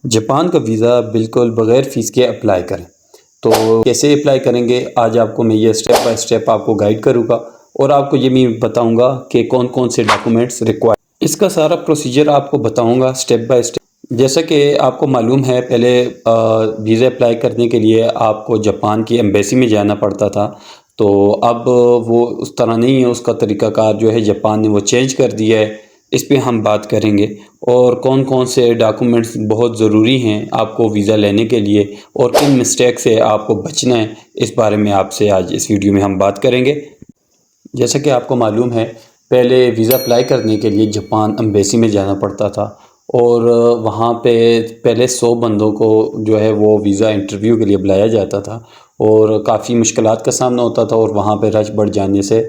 Japan का visa बिल्कुल बग़ैर फ़ीस के अप्लाई करें। तो कैसे अप्लाई करेंगे, आज आपको मैं ये स्टेप बाय स्टेप आपको गाइड करूँगा और आपको ये भी बताऊँगा कि कौन कौन से डॉक्यूमेंट्स रिक्वायर। इसका सारा प्रोसीजर आपको बताऊँगा स्टेप बाय स्टेप। जैसा कि आपको मालूम है, पहले वीज़ा अप्लाई करने के लिए आपको जापान की एम्बेसी में जाना पड़ता था। तो अब वो उस तरह नहीं है, उसका तरीक़ाकार जो है जापान ने वो चेंज कर दिया है। इस पे हम बात करेंगे और कौन कौन से डॉक्यूमेंट्स बहुत ज़रूरी हैं आपको वीज़ा लेने के लिए और किन मिस्टेक से आपको बचना है, इस बारे में आपसे आज इस वीडियो में हम बात करेंगे। जैसा कि आपको मालूम है, पहले वीज़ा अप्लाई करने के लिए जापान एम्बेसी में जाना पड़ता था और वहाँ पे पहले 100 बंदों को जो है वो वीज़ा इंटरव्यू के लिए बुलाया जाता था और काफ़ी मुश्किलात का सामना होता था। और वहाँ पे रश बढ़ जाने से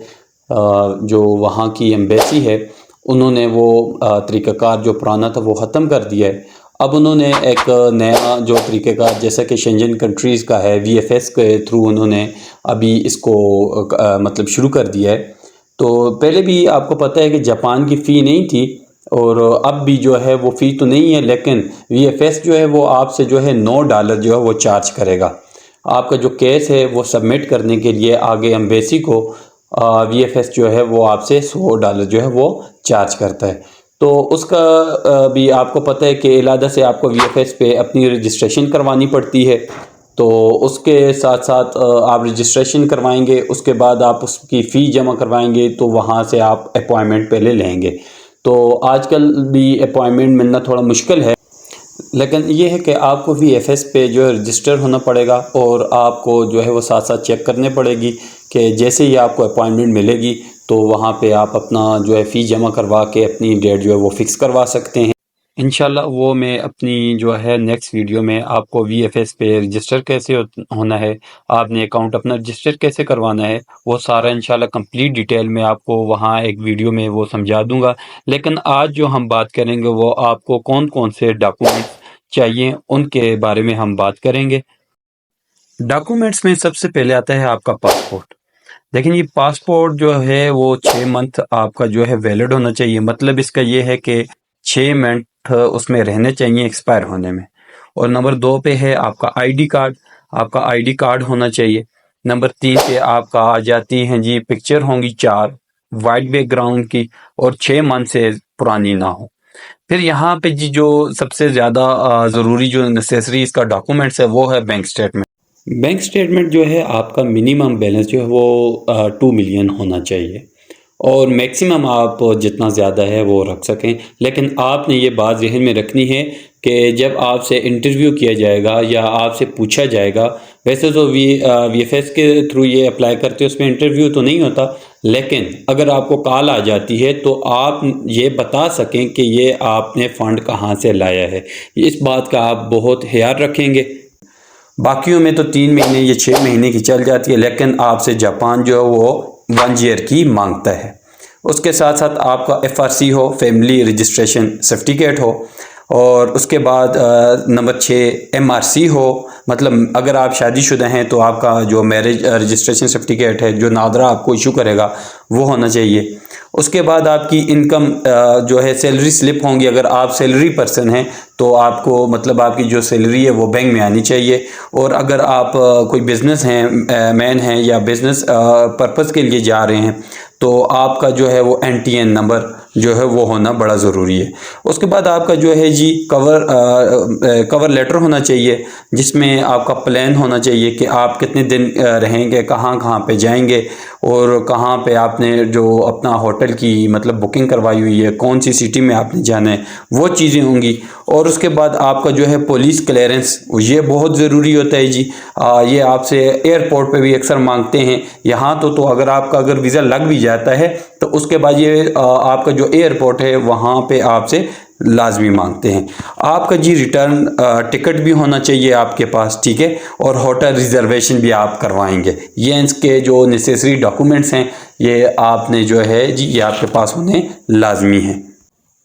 जो वहाँ की एम्बेसी है, उन्होंने वो तरीक़ाकार जो पुराना था वो ख़त्म कर दिया है। अब उन्होंने एक नया जो तरीक़ाकार, जैसा कि शेंजन कंट्रीज़ का है, वीएफएस के थ्रू उन्होंने अभी इसको मतलब शुरू कर दिया है। तो पहले भी आपको पता है कि जापान की फ़ी नहीं थी और अब भी जो है वो फ़ी तो नहीं है, लेकिन वीएफएस जो है वो आपसे जो है $9 जो है वो चार्ज करेगा। आपका जो केस है वो सबमिट करने के लिए आगे एम्बेसी को वीएफएस जो है वो आपसे $100 जो है वो चार्ज करता है। तो उसका भी आपको पता है कि इलादा से आपको वीएफएस पे अपनी रजिस्ट्रेशन करवानी पड़ती है। तो उसके साथ साथ आप रजिस्ट्रेशन करवाएंगे, उसके बाद आप उसकी फ़ी जमा करवाएंगे, तो वहाँ से आप अपॉइंटमेंट पहले लेंगे। तो आजकल भी अपॉइंटमेंट मिलना थोड़ा मुश्किल है, लेकिन ये है कि आपको वीएफएस पे जो है रजिस्टर होना पड़ेगा और आपको जो है वो साथ साथ चेक करने पड़ेगी कि जैसे ही आपको अपॉइंटमेंट मिलेगी तो वहाँ पे आप अपना जो है फ़ी जमा करवा के अपनी डेट जो है वो फ़िक्स करवा सकते हैं। इंशाल्लाह वो मैं अपनी जो है नेक्स्ट वीडियो में आपको वीएफएस पे रजिस्टर कैसे होना है, आपने अकाउंट अपना रजिस्टर कैसे करवाना है, वो सारा इंशाल्लाह कंप्लीट डिटेल में आपको वहाँ एक वीडियो में वो समझा दूंगा। लेकिन आज जो हम बात करेंगे वो आपको कौन कौन से डॉक्यूमेंट्स चाहिए उनके बारे में हम बात करेंगे। डॉक्यूमेंट्स में सबसे पहले आता है आपका पासपोर्ट। लेकिन ये पासपोर्ट जो है वो 6 मंथ आपका जो है वैलिड होना चाहिए। मतलब इसका ये है कि 6 मंथ उसमें रहने चाहिए एक्सपायर होने में। और नंबर 2 पे है आपका आईडी कार्ड। आपका आईडी कार्ड होना चाहिए। नंबर 3 पे आपका आ जाती हैं जी पिक्चर होंगी 4 वाइट बैकग्राउंड की और 6 मंथ से पुरानी ना हो। फिर यहाँ पे जी जो सबसे ज़्यादा ज़रूरी जो नेसेसरी इसका डॉक्यूमेंट्स है वो है बैंक स्टेटमेंट। बैंक स्टेटमेंट जो है आपका मिनिमम बैलेंस जो है वो 2 मिलियन होना चाहिए और मैक्सिमम आप जितना ज़्यादा है वो रख सकें। लेकिन आपने ये बात जहन में रखनी है कि जब आपसे इंटरव्यू किया जाएगा या आपसे पूछा जाएगा, वैसे तो वीएफएस के थ्रू ये अप्लाई करते हैं, उसमें इंटरव्यू तो नहीं होता, लेकिन अगर आपको कॉल आ जाती है तो आप ये बता सकें कि ये आपने फ़ंड कहाँ से लाया है। इस बात का आप बहुत ख्याल रखेंगे। बाकियों में तो 3 महीने या 6 महीने की चल जाती है, लेकिन आपसे जापान जो है वो 1 ईयर की मांगता है। उसके साथ साथ आपका एफआरसी हो, फैमिली रजिस्ट्रेशन सर्टिफिकेट हो, और उसके बाद नंबर 6 एमआरसी हो। मतलब अगर आप शादीशुदा हैं तो आपका जो मैरिज रजिस्ट्रेशन सर्टिफिकेट है जो नादरा आपको इशू करेगा वो होना चाहिए। उसके बाद आपकी इनकम जो है सैलरी स्लिप होंगी। अगर आप सैलरी पर्सन हैं तो आपको मतलब आपकी जो सैलरी है वो बैंक में आनी चाहिए। और अगर आप कोई बिज़नेस हैं मैन हैं या बिज़नेस पर्पज़ के लिए जा रहे हैं तो आपका जो है वो एनटीएन नंबर जो है वो होना बड़ा ज़रूरी है। उसके बाद आपका जो है जी कवर लेटर होना चाहिए, जिसमें आपका प्लान होना चाहिए कि आप कितने दिन रहेंगे, कहाँ कहाँ पे जाएंगे और कहाँ पे आपने जो अपना होटल की मतलब बुकिंग करवाई हुई है, कौन सी सिटी में आपने जाना है, वो चीज़ें होंगी। और उसके बाद आपका जो है पुलिस क्लियरेंस, ये बहुत ज़रूरी होता है जी। ये आपसे एयरपोर्ट पे भी अक्सर मांगते हैं। यहाँ तो अगर आपका अगर वीज़ा लग भी जाता है तो उसके बाद ये आपका जो एयरपोर्ट है वहाँ पे आपसे लाजमी मांगते हैं। आपका जी रिटर्न टिकट भी होना चाहिए आपके पास, ठीक है, और होटल रिजर्वेशन भी आप करवाएंगे। ये इसके जो नेसेसरी डॉक्यूमेंट्स हैं ये आपने जो है जी ये आपके पास होने लाजमी हैं।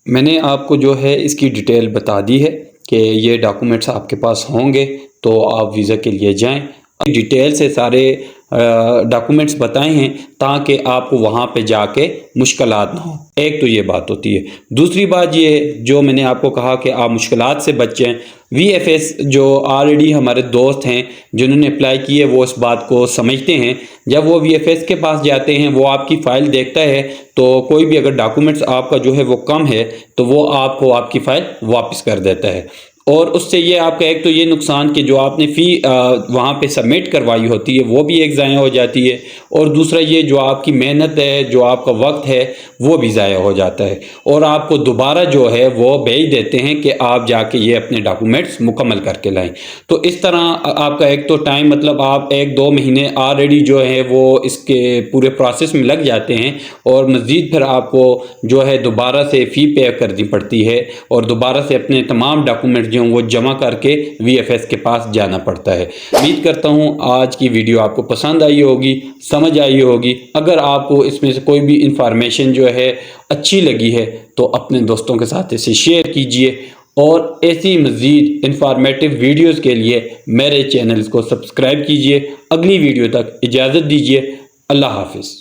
मैंने आपको जो है इसकी डिटेल बता दी है कि ये डॉक्यूमेंट्स आपके पास होंगे तो आप वीज़ा के लिए जाएं। डिटेल से सारे डॉक्यूमेंट्स बताए हैं ताकि आपको वहाँ पे जाके मुश्किलात ना हो। एक तो ये बात होती है। दूसरी बात ये जो मैंने आपको कहा कि आप मुश्किलात से बचें, वीएफएस जो ऑलरेडी हमारे दोस्त हैं जिन्होंने अप्लाई किए वो इस बात को समझते हैं। जब वो वीएफएस के पास जाते हैं वो आपकी फ़ाइल देखता है, तो कोई भी अगर डॉक्यूमेंट्स आपका जो है वो कम है तो वो आपको आपकी फ़ाइल वापस कर देता है। और उससे ये आपका एक तो ये नुकसान कि जो आपने फ़ी वहाँ पे सबमिट करवाई होती है वो भी एक ज़ाया हो जाती है, और दूसरा ये जो आपकी मेहनत है, जो आपका वक्त है, वो भी ज़ाया हो जाता है, और आपको दोबारा जो है वो भेज देते हैं कि आप जाके ये अपने डॉक्यूमेंट्स मुकम्मल करके लाएं। तो इस तरह आपका एक तो टाइम मतलब आप 1-2 महीने ऑलरेडी जो है वो इसके पूरे प्रोसेस में लग जाते हैं, और मज़ीद फिर आपको जो है दोबारा से फ़ी पे करनी पड़ती है, और दोबारा से अपने तमाम डॉक्यूमेंट जो वो जमा करके वीएफएस के पास जाना पड़ता है। उम्मीद करता हूँ आज की वीडियो आपको पसंद आई होगी, समझ आई होगी। अगर आपको इसमें से कोई भी इंफॉर्मेशन जो है अच्छी लगी है तो अपने दोस्तों के साथ इसे शेयर कीजिए, और ऐसी मज़ीद इंफॉर्मेटिव वीडियोज़ के लिए मेरे चैनल को सब्सक्राइब कीजिए। अगली वीडियो तक इजाज़त दीजिए। अल्लाह हाफिज़।